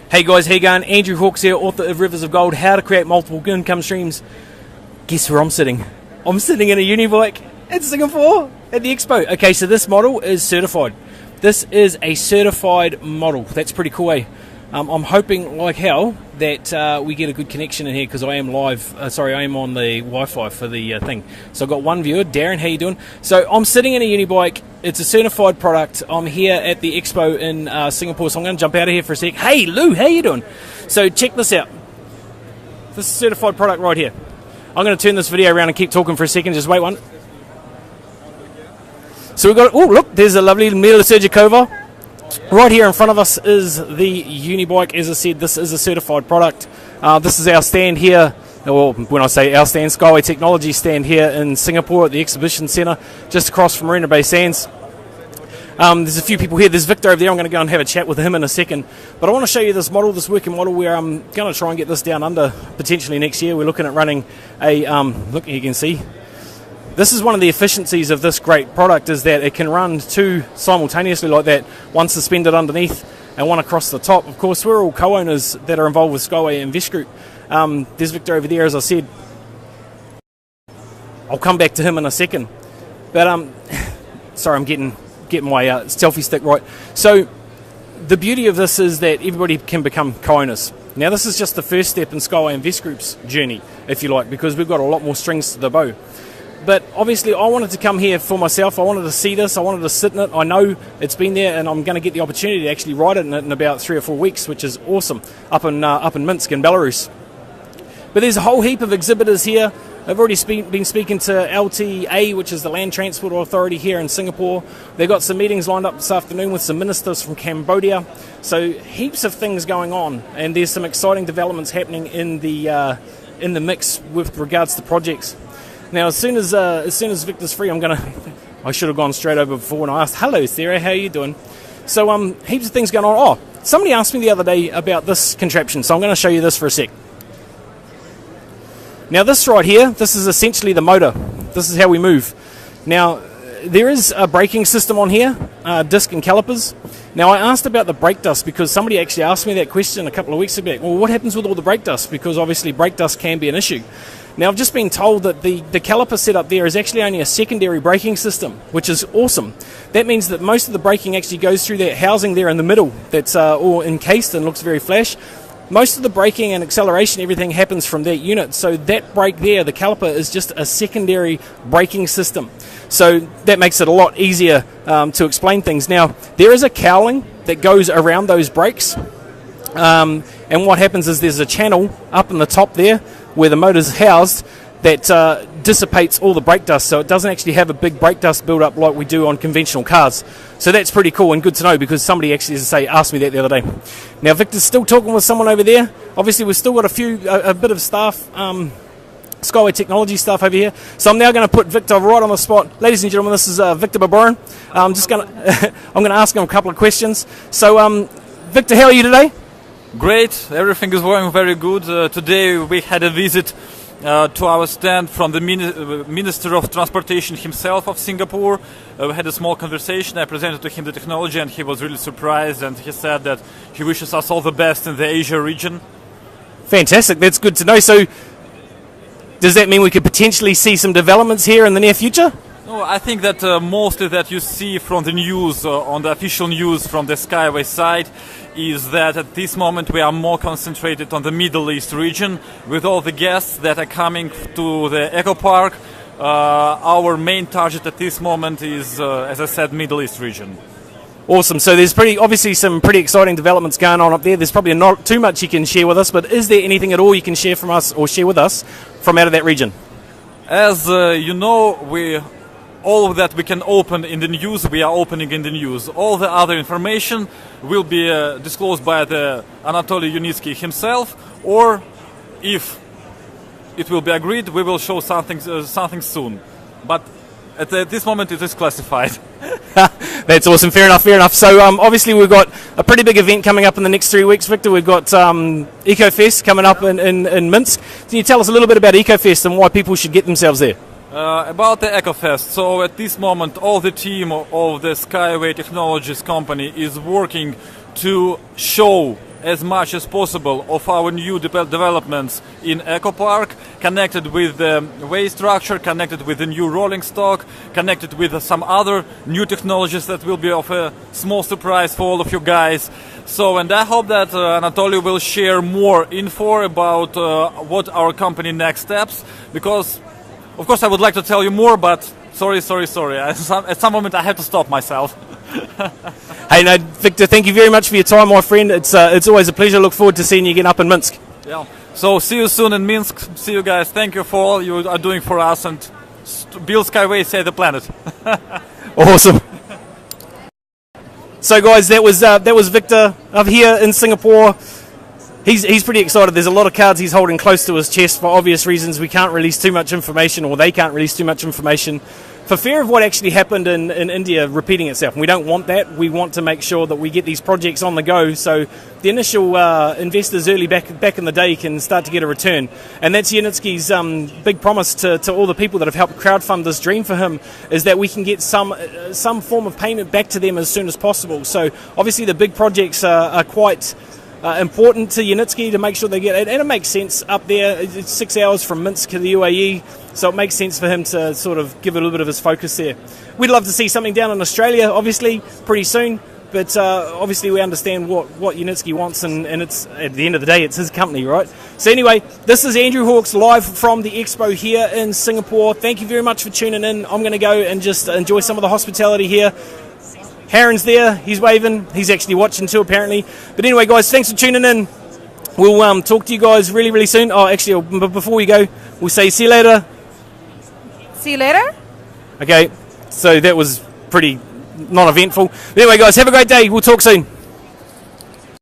Hey guys, how you going? Andrew Hawks here, author of Rivers of Gold, How to Create Multiple Income Streams. Guess where I'm sitting? I'm sitting in a uni bike in Singapore at the expo. Okay, so this model is certified. This is a certified model. That's pretty cool, eh? I'm hoping like hell that we get a good connection in here because I am live. I am on the Wi-Fi for the thing. So I've got one viewer. Darren, how you doing? So I'm sitting in a uni bike. It's a certified product. I'm here at the expo in Singapore, so I'm going to jump out of here for a sec. Hey Lou, how you doing? So check this out. This is a certified product right here. I'm going to turn this video around and keep talking for a second. Just wait one. So we've got, oh look, there's a lovely Mila Sergikova. Right here in front of us is the Unibike. As I said, this is a certified product. This is our stand here. Well, when I say our stand, Skyway Technology stand here in Singapore at the Exhibition Centre, just across from Marina Bay Sands. There's a few people here. There's Victor over there. I'm going to go and have a chat with him in a second. But I want to show you this model, this working model, where I'm going to try and get this down under potentially next year. We're looking at running a, look, you can see. This is one of the efficiencies of this great product, is that it can run two simultaneously like that, one suspended underneath and one across the top. Of course, we're all co-owners that are involved with Skyway Invest Group. There's Victor over there, as I said. I'll come back to him in a second. But, sorry, I'm getting my selfie stick right. So, the beauty of this is that everybody can become co-owners. Now, this is just the first step in Skyway Invest Group's journey, if you like, because we've got a lot more strings to the bow. But obviously I wanted to come here for myself. I wanted to see this. I wanted to sit in it. I know it's been there, and I'm going to get the opportunity to actually ride it in about 3 or 4 weeks, which is awesome, up in Minsk in Belarus. But there's a whole heap of exhibitors here. I've already been speaking to LTA, which is the Land Transport Authority here in Singapore. They've got some meetings lined up this afternoon with some ministers from Cambodia. So heaps of things going on, and there's some exciting developments happening in the mix with regards to projects. Now, as soon as Victor's free, I should have gone straight over before and I asked, hello Sarah, how are you doing? So heaps of things going on. Oh, somebody asked me the other day about this contraption, so I'm going to show you this for a sec. Now this right here, this is essentially the motor. This is how we move. Now, there is a braking system on here, disc and calipers. Now, I asked about the brake dust because somebody actually asked me that question a couple of weeks ago. Well, what happens with all the brake dust? Because obviously brake dust can be an issue. Now, I've just been told that the caliper set up there is actually only a secondary braking system, which is awesome. That means that most of the braking actually goes through that housing there in the middle that's all encased and looks very flash. Most of the braking and acceleration, everything happens from that unit. So that brake there, the caliper, is just a secondary braking system. So that makes it a lot easier to explain things. Now, there is a cowling that goes around those brakes. And what happens is there's a channel up in the top there where the motor's housed that dissipates all the brake dust, so it doesn't actually have a big brake dust build up like we do on conventional cars. So that's pretty cool and good to know, because somebody actually, as I say, asked me that the other day. Now Victor's still talking with someone over there. Obviously we've still got a bit of staff, Skyway Technology staff over here. So I'm now going to put Victor right on the spot. Ladies and gentlemen, this is Victor Barbaran. I'm going to ask him a couple of questions. So Victor, how are you today? Great, everything is going very good. Today we had a visit to our stand from the Minister of Transportation himself of Singapore. We had a small conversation. I presented to him the technology and he was really surprised, and he said that he wishes us all the best in the Asia region. Fantastic, that's good to know. So does that mean we could potentially see some developments here in the near future? No, I think that mostly that you see from the news, on the official news from the Skyway side, is that at this moment we are more concentrated on the Middle East region with all the guests that are coming to the Eco Park. Our main target at this moment is, as I said, Middle East region. Awesome. So there's obviously some pretty exciting developments going on up there. There's probably not too much you can share with us, but is there anything at all you can share from us or share with us from out of that region? As you know, all of that we can open in the news, we are opening in the news. All the other information will be disclosed by the Anatoly Yunitsky himself, or if it will be agreed, we will show something soon. But at this moment it is classified. That's awesome. Fair enough. So obviously we've got a pretty big event coming up in the next 3 weeks, Victor. We've got EcoFest coming up in Minsk. Can you tell us a little bit about EcoFest and why people should get themselves there? About the EcoFest, so at this moment all the team of the Skyway Technologies company is working to show as much as possible of our new developments in Eco Park, connected with the way structure, connected with the new rolling stock, connected with some other new technologies that will be of a small surprise for all of you guys. So, and I hope that Anatoly will share more info about what our company next steps, because of course I would like to tell you more, but sorry. At some moment I have to stop myself. Hey, no, Victor, thank you very much for your time, my friend. It's always a pleasure. Look forward to seeing you again up in Minsk. Yeah. So see you soon in Minsk. See you guys. Thank you for all you are doing for us, and build Skyway, save the planet. Awesome. So, guys, that was Victor up here in Singapore. He's pretty excited. There's a lot of cards he's holding close to his chest for obvious reasons. We can't release too much information, or they can't release too much information, for fear of what actually happened in India repeating itself. And we don't want that. We want to make sure that we get these projects on the go, so the initial investors early back in the day can start to get a return. And that's Yanitsky's big promise to all the people that have helped crowdfund this dream for him, is that we can get some form of payment back to them as soon as possible. So obviously the big projects are quite important to Yanitsky to make sure they get it, and it makes sense up there. It's 6 hours from Minsk to the UAE, so it makes sense for him to sort of give a little bit of his focus there. We'd love to see something down in Australia, obviously, pretty soon, but obviously we understand what Yanitsky wants, and it's, at the end of the day, it's his company, right? So anyway, this is Andrew Hawks live from the expo here in Singapore. Thank you very much for tuning in. I'm going to go and just enjoy some of the hospitality here. Harren's there, he's waving, he's actually watching too apparently. But anyway guys, thanks for tuning in. We'll talk to you guys really, really soon. Oh, actually, before we go, we'll say see you later. See you later. Okay, so that was pretty non-eventful. But anyway guys, have a great day, we'll talk soon.